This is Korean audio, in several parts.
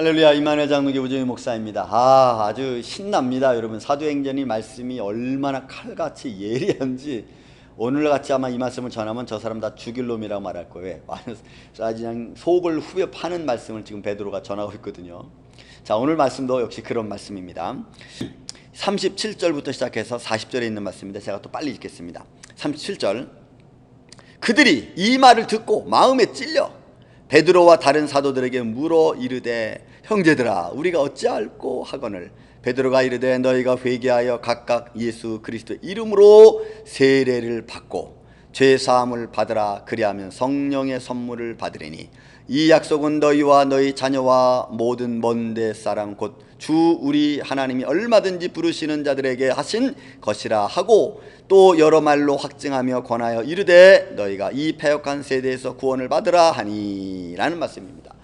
할렐루야. 임마누엘 장로교 우정희 목사입니다. 아주 신납니다. 여러분, 사도행전이 말씀이 얼마나 칼같이 예리한지 오늘같이 아마 이 말씀을 전하면 저 사람 다 죽일 놈이라고 말할 거예요. 그냥 속을 후벼 파는 말씀을 지금 베드로가 전하고 있거든요. 자, 오늘 말씀도 역시 그런 말씀입니다. 37절부터 시작해서 40절에 있는 말씀인데 제가 또 빨리 읽겠습니다. 37절. 그들이 이 말을 듣고 마음에 찔려 베드로와 다른 사도들에게 물어 이르되 형제들아 우리가 어찌할꼬 하거늘 베드로가 이르되 너희가 회개하여 각각 예수 그리스도의 이름으로 세례를 받고 죄사함을 받으라. 그리하면 성령의 선물을 받으리니 이 약속은 너희와 너희 자녀와 모든 먼데 사람 곧 주 우리 하나님이 얼마든지 부르시는 자들에게 하신 것이라 하고 또 여러 말로 확증하며 권하여 이르되 너희가 이 패역한 세대에서 구원을 받으라 하니 라는 말씀입니다.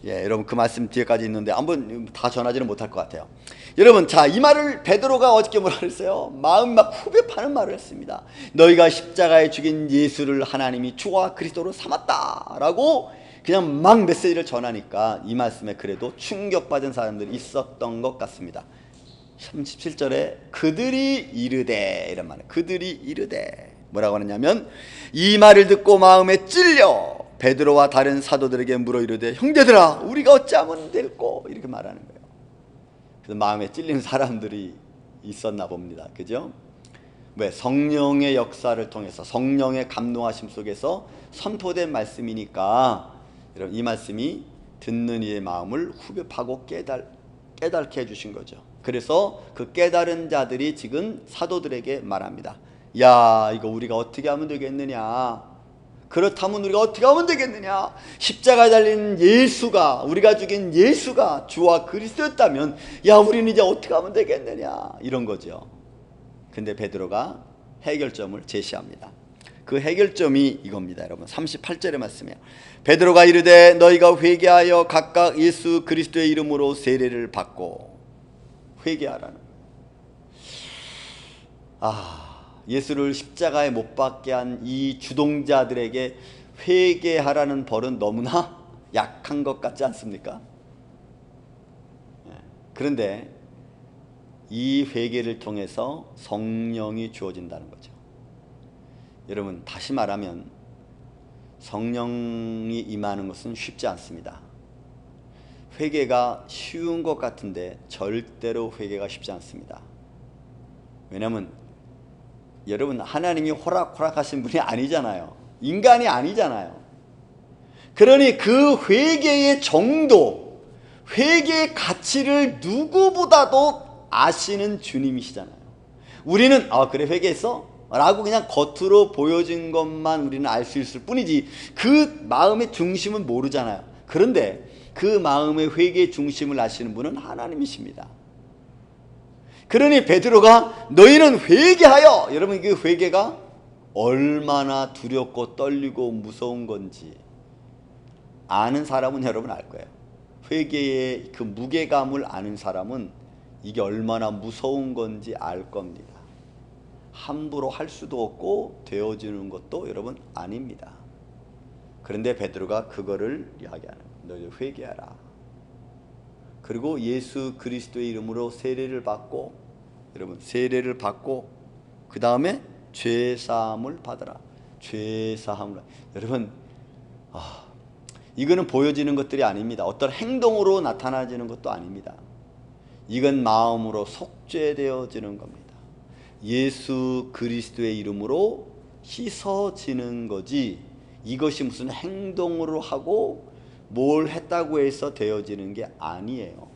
여러분, 그 말씀 뒤에까지 있는데 한번 다 전하지는 못할 것 같아요. 여러분, 자, 이 말을 베드로가 어저께 뭐라 그랬어요? 마음이 막 후벼 파는 말을 했습니다. 너희가 십자가에 죽인 예수를 하나님이 주와 그리스도로 삼았다 라고 그냥 막 메시지를 전하니까 이 말씀에 그래도 충격받은 사람들이 있었던 것 같습니다. 37절에 그들이 이르되 이런 말이에요. 그들이 이르되 뭐라고 하느냐면 이 말을 듣고 마음에 찔려 베드로와 다른 사도들에게 물어 이르되 형제들아 우리가 어찌하면 될꼬 이렇게 말하는 거예요. 그래서 마음에 찔린 사람들이 있었나 봅니다. 그죠? 왜? 성령의 역사를 통해서 성령의 감동하심 속에서 선포된 말씀이니까 여러분, 이 말씀이 듣는 이의 마음을 후벼 파고 깨닫게 해주신 거죠. 그래서 그 깨달은 자들이 지금 사도들에게 말합니다. 야, 이거 우리가 어떻게 하면 되겠느냐? 그렇다면 우리가 어떻게 하면 되겠느냐? 십자가에 달린 예수가, 우리가 죽인 예수가 주와 그리스도였다면 야, 우리는 이제 어떻게 하면 되겠느냐? 이런 거죠. 근데 베드로가 해결점을 제시합니다. 그 해결점이 이겁니다. 여러분, 38절의 말씀이에요. 베드로가 이르되 너희가 회개하여 각각 예수 그리스도의 이름으로 세례를 받고 회개하라는 거예요. 예수를 십자가에 못 박게 한 이 주동자들에게 회개하라는 벌은 너무나 약한 것 같지 않습니까? 그런데 이 회개를 통해서 성령이 주어진다는 거죠. 여러분, 다시 말하면 성령이 임하는 것은 쉽지 않습니다. 회개가 쉬운 것 같은데 절대로 회개가 쉽지 않습니다. 왜냐하면 여러분, 하나님이 호락호락하신 분이 아니잖아요. 인간이 아니잖아요. 그러니 그 회개의 정도, 회개의 가치를 누구보다도 아시는 주님이시잖아요. 우리는 그래 회개했어? 라고 그냥 겉으로 보여진 것만 우리는 알 수 있을 뿐이지 그 마음의 중심은 모르잖아요. 그런데 그 마음의 회개의 중심을 아시는 분은 하나님이십니다. 그러니 베드로가 너희는 회개하여, 여러분, 그 회개가 얼마나 두렵고 떨리고 무서운 건지 아는 사람은 여러분 알 거예요. 회개의 그 무게감을 아는 사람은 이게 얼마나 무서운 건지 알 겁니다. 함부로 할 수도 없고 되어지는 것도 여러분 아닙니다. 그런데 베드로가 그거를 이야기하는 거예요. 너희 회개하라. 그리고 예수 그리스도의 이름으로 세례를 받고, 여러분 세례를 받고 그 다음에 죄사함을 받으라. 죄사함을. 여러분, 이거는 보여지는 것들이 아닙니다. 어떤 행동으로 나타나지는 것도 아닙니다. 이건 마음으로 속죄되어지는 겁니다. 예수 그리스도의 이름으로 씻어지는 거지 이것이 무슨 행동으로 하고 뭘 했다고 해서 되어지는 게 아니에요.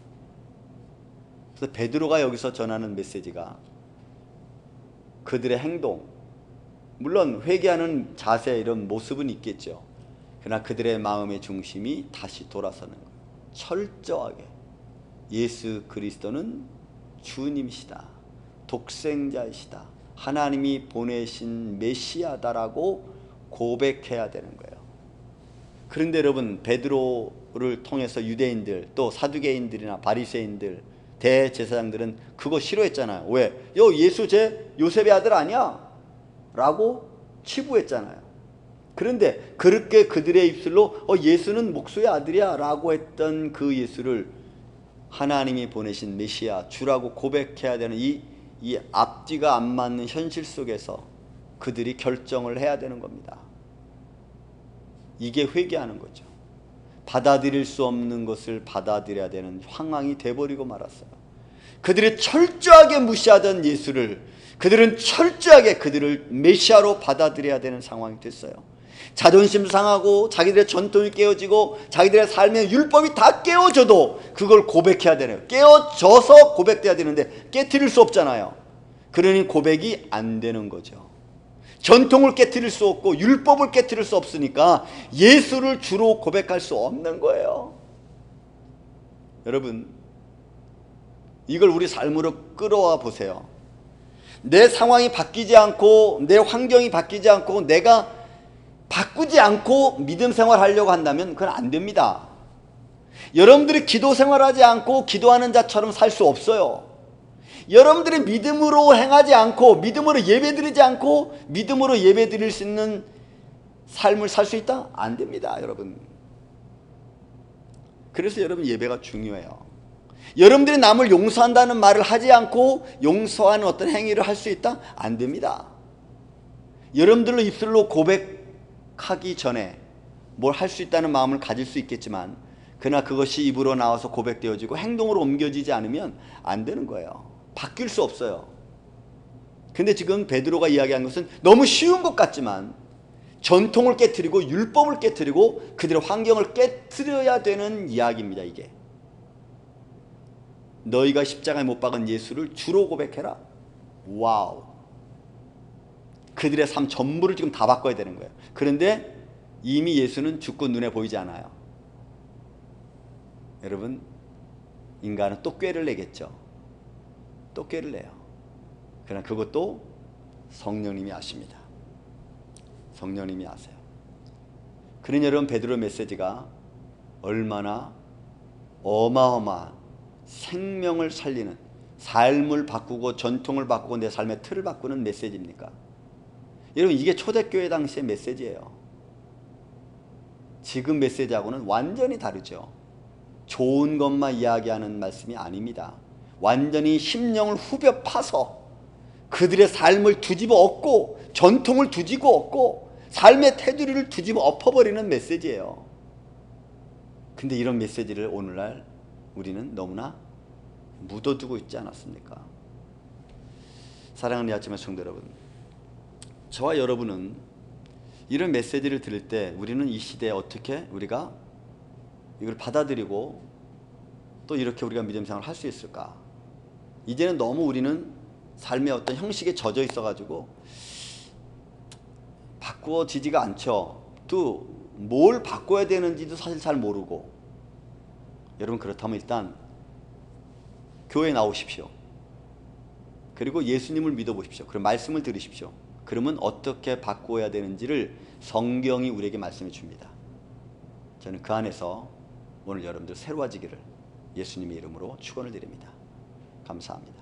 그래서 베드로가 여기서 전하는 메시지가 그들의 행동, 물론 회개하는 자세 이런 모습은 있겠죠. 그러나 그들의 마음의 중심이 다시 돌아서는 거예요. 철저하게 예수 그리스도는 주님이시다, 독생자이시다, 하나님이 보내신 메시아다라고 고백해야 되는 거예요. 그런데 여러분, 베드로를 통해서 유대인들 또 사두개인들이나 바리새인들 대제사장들은 그거 싫어했잖아요. 왜? 예수 제 요셉의 아들 아니야? 라고 치부했잖아요. 그런데 그렇게 그들의 입술로 예수는 목수의 아들이야 라고 했던 그 예수를 하나님이 보내신 메시아 주라고 고백해야 되는 이 앞뒤가 안 맞는 현실 속에서 그들이 결정을 해야 되는 겁니다. 이게 회개하는 거죠. 받아들일 수 없는 것을 받아들여야 되는 상황이 돼버리고 말았어요. 그들이 철저하게 무시하던 예수를 그들은 철저하게 그들을 메시아로 받아들여야 되는 상황이 됐어요. 자존심도 상하고 자기들의 전통이 깨어지고 자기들의 삶의 율법이 다 깨어져도 그걸 고백해야 되네요. 깨어져서 고백돼야 되는데 깨트릴 수 없잖아요. 그러니 고백이 안 되는 거죠. 전통을 깨트릴 수 없고 율법을 깨트릴 수 없으니까 예수를 주로 고백할 수 없는 거예요. 여러분, 이걸 우리 삶으로 끌어와 보세요. 내 상황이 바뀌지 않고 내 환경이 바뀌지 않고 내가 바꾸지 않고 믿음 생활하려고 한다면 그건 안 됩니다. 여러분들이 기도 생활하지 않고 기도하는 자처럼 살 수 없어요. 여러분들이 믿음으로 행하지 않고 믿음으로 예배드리지 않고 믿음으로 예배드릴 수 있는 삶을 살 수 있다? 안 됩니다, 여러분. 그래서 여러분, 예배가 중요해요. 여러분들이 남을 용서한다는 말을 하지 않고 용서하는 어떤 행위를 할 수 있다? 안 됩니다. 여러분들로 입술로 고백하기 전에 뭘 할 수 있다는 마음을 가질 수 있겠지만 그러나 그것이 입으로 나와서 고백되어지고 행동으로 옮겨지지 않으면 안 되는 거예요. 바뀔 수 없어요. 근데 지금 베드로가 이야기한 것은 너무 쉬운 것 같지만 전통을 깨트리고 율법을 깨트리고 그들의 환경을 깨트려야 되는 이야기입니다. 이게 너희가 십자가에 못 박은 예수를 주로 고백해라. 와우. 그들의 삶 전부를 지금 다 바꿔야 되는 거예요. 그런데 이미 예수는 죽고 눈에 보이지 않아요. 여러분, 인간은 또 꾀를 내겠죠. 또 꾀를 내요. 그러나 그것도 성령님이 아십니다. 성령님이 아세요. 그러니 여러분, 베드로 메시지가 얼마나 어마어마한 생명을 살리는, 삶을 바꾸고 전통을 바꾸고 내 삶의 틀을 바꾸는 메시지입니까? 여러분, 이게 초대교회 당시의 메시지예요. 지금 메시지하고는 완전히 다르죠. 좋은 것만 이야기하는 말씀이 아닙니다. 완전히 심령을 후벼 파서 그들의 삶을 뒤집어 엎고 전통을 뒤집어 엎고 삶의 테두리를 뒤집어 엎어버리는 메시지예요. 근데 이런 메시지를 오늘날 우리는 너무나 묻어두고 있지 않았습니까? 사랑하는 아침의 성도 여러분, 저와 여러분은 이런 메시지를 들을 때 우리는 이 시대에 어떻게 우리가 이걸 받아들이고 또 이렇게 우리가 믿음 생활을 할 수 있을까? 이제는 너무 우리는 삶의 어떤 형식에 젖어 있어가지고 바꾸어지지가 않죠. 또 뭘 바꿔야 되는지도 사실 잘 모르고. 여러분, 그렇다면 일단 교회에 나오십시오. 그리고 예수님을 믿어보십시오. 그리고 말씀을 들으십시오. 그러면 어떻게 바꿔야 되는지를 성경이 우리에게 말씀해 줍니다. 저는 그 안에서 오늘 여러분들 새로워지기를 예수님의 이름으로 축원을 드립니다. 감사합니다.